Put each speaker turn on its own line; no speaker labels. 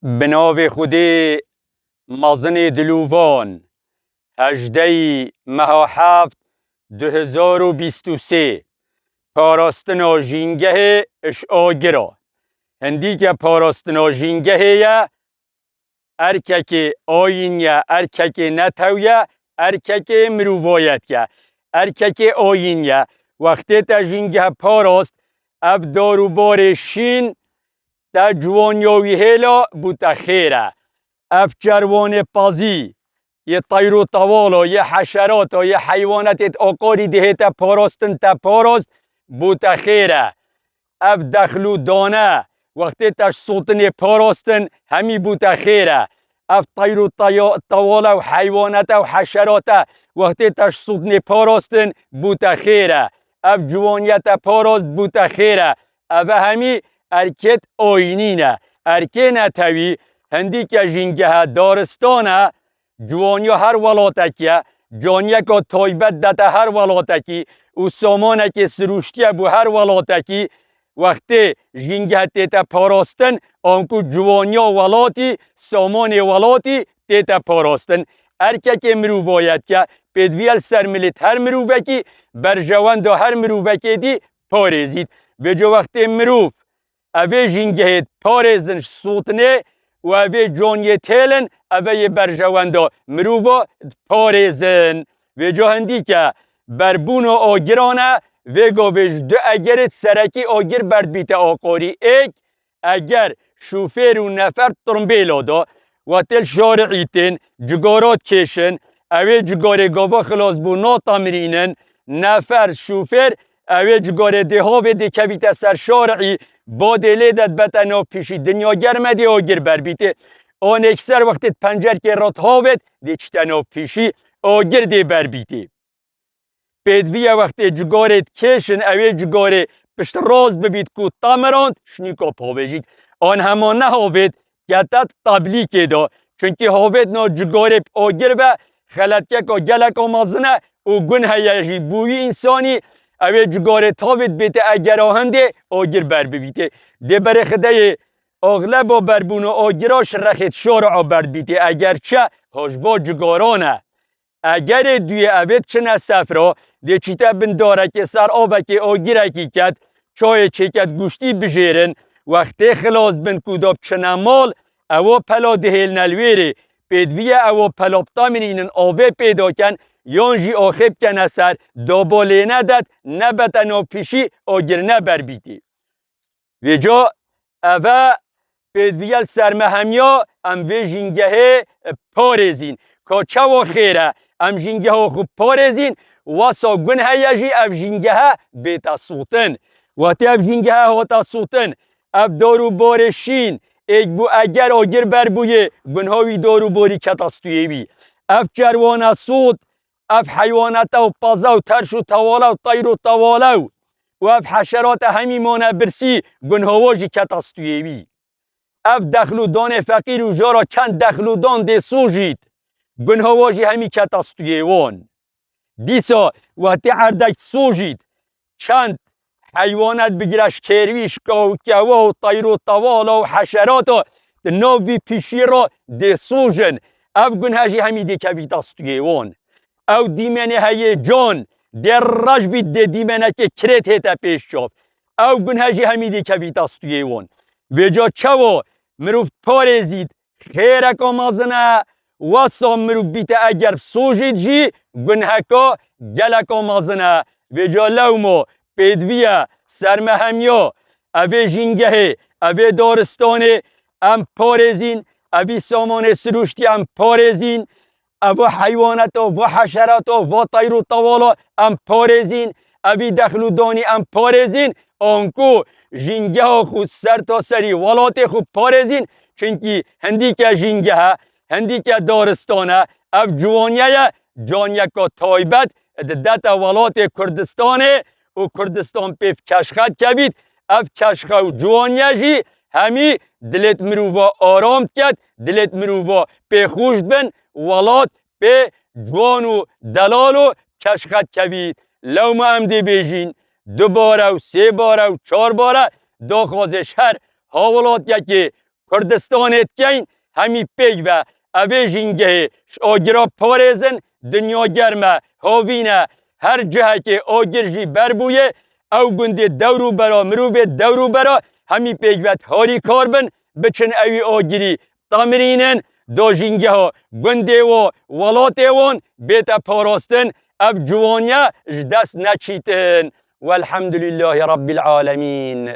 بناو خودی مازن دلووان 18 ماه هفت 2023 پاراستنا جینگه اش آگرا هندی که پاراستنا جینگه یا ارکک آین یا ارکک نتویا ارکک مرووایت یا ارکک آین یا وقتی تا جینگه پاراست اب دارو بار شین تا جوانیاوی هلا بوتا خیره اف جروان پازی یه طیر و طوالا یه حشرات یه حیوانات آقاری دهه تا پاراستن تا پاراست بوتا خیره اف دخلو دانه وقتی تاش سلطن پاراستن همی بوتا خیره اف طیر و طوالا و حیوانات و حشرات وقتی تاش سلطن پاراستن بوتا خیره اف جوانیت پاراست بوتا خیره اف همی ارکت آینینه ارکه نتوی هندی که جنگه دارستانه جوانیا هر ولاتکیه جانیه که تایبت داده هر ولاتکی و سامانه که سروشتیه بو هر ولاتکی وقتی جنگه تیتا پاراستن آنکو جوانیا ولاتی سامان ولاتی تیتا پاراستن ارکه که مرووایت که پیدویل سرملیت هر مرووکی بر جوان هر مرووکی دی پارزید و جو وقتی مروف اوه جنگه پارزن سوتنه و اوه جانیه تیلن اوه برجوانده مروفا پارزن و جا هندی که بربون آگرانه و گاوش دو اگرت سرکی آگر برد بیت آقاری اگر شوفر و نفر ترمبیلا دا و تل شارعیتن جگارات کشن اوه جگار گاوا خلاص بو نا تمرینن نفر شوفر اوه جگار ده ها و ده کویت سر شارعی با دلی داد بطنا پیشی دنیا گرمه دی آگر بر بیته آن اکثر وقتی پنجر که رات هاوید دی چتنا پیشی آگر دی بر بیته پیدویه وقتی جگارت کشن اوه جگار پشت راز ببید که تامراند شنیکا پاویجید آن همان نه هاوید گتت تبلیک دا چونکه هاوید نا جگار آگر و خلط که گلک آمازنه و گنه یجی بوی انسانی اوه جگار تاوید بیته اگر آهنده آگر بر ببیته ده بر خدای اغلب و بربون و آگراش رخت شارع برد بیته اگر چه هاجبا جگارانه اگر دوی اوید چنه سفرا ده چیتا بنداره که سر آوه که آگره کی کد چای چکت گوشتی بجیرن وقتی خلاص بند کوداب چنه مال اوه پلا دهیل نلویره پیدویه اوه پلاپتا منینن آوه پیدا کن یانجی آخب کنه سر داباله ندد نبتنا پیشی آگر نبر بیتی و جا اوه پیدویل سرمهمیا ام وی جنگه پارزین که چه و خیره ام جنگه خوب پارزین واسا گنه یجی اف جنگه بیتا سوتن وقتی اف جنگه هاتا سوتن اف دارو بارشین ایک بو اگر آگر بر بویه گنهاوی دارو باری کتاستویه بی اف جروان سوت اف حیوانات و پازا و ترش و توالا و طیر و توالا و اف حشرات همیمانه برسی گنهاواجی کتاستویه بی اف دخلو دان فقیر و جارا چند دخلو دان ده سوجید گنهاواجی همی کتاستویه وان دیسا وقتی اردک سوجید چند حیوانات بگیرش کرویش کاو و طیر و توالا و حشرات ناوی پیشی را ده سوجن اف گنهاجی همی ده کتاستویه وان او دیمنه های جان در رج بید ده دیمنه که کرت هیتا پیش شاف او گنهاجی همی ده کتاستویه وان و جا چوا مروف پارزید خیرک آمازنه واسا مروف بیت اگر سوجید جی گنهکا گلک آمازنه و جا لوما پیدویه سرمهمیا اوه جنگه اوه دارستانه ام پارزین اوه سامان سروشتی ام پارزین اوه حیوانات و حشرات و طیر و طوالا ام پارزین اوه دخلو دانی ام پارزین آنکو جنگه خود سر تا سری ولات خود پارزین چونکی هندی که جنگه هندی که دارستانه اف جوانیه جانیه که تایبت دتا ولات کردستانه و کردستان پیف کشخت کبید اف کشخت و جوانیه جی همی دلت مروفا آرام کد دلت مروفا پی خوش بن ولات پی جوان و دلال و کشخت کبید لو ما هم دی بیجین 2 باره و 3 باره و 4 باره داخوازش هر حاولات یکی کردستانت کین همی پیگ و اوه جینگه آگرا پارێزن دنیا گرمه هاوینه هر جهه که آگر جی بربویه او گنده دورو برا مروبه دورو برا همی پیگوت هاری کار بن بچن اوی آگری تامرینن دا جینگه ها گنده و ولات وان بیتا پاراستن اف جوانیا جدست نچیتن والحمد لله رب العالمین.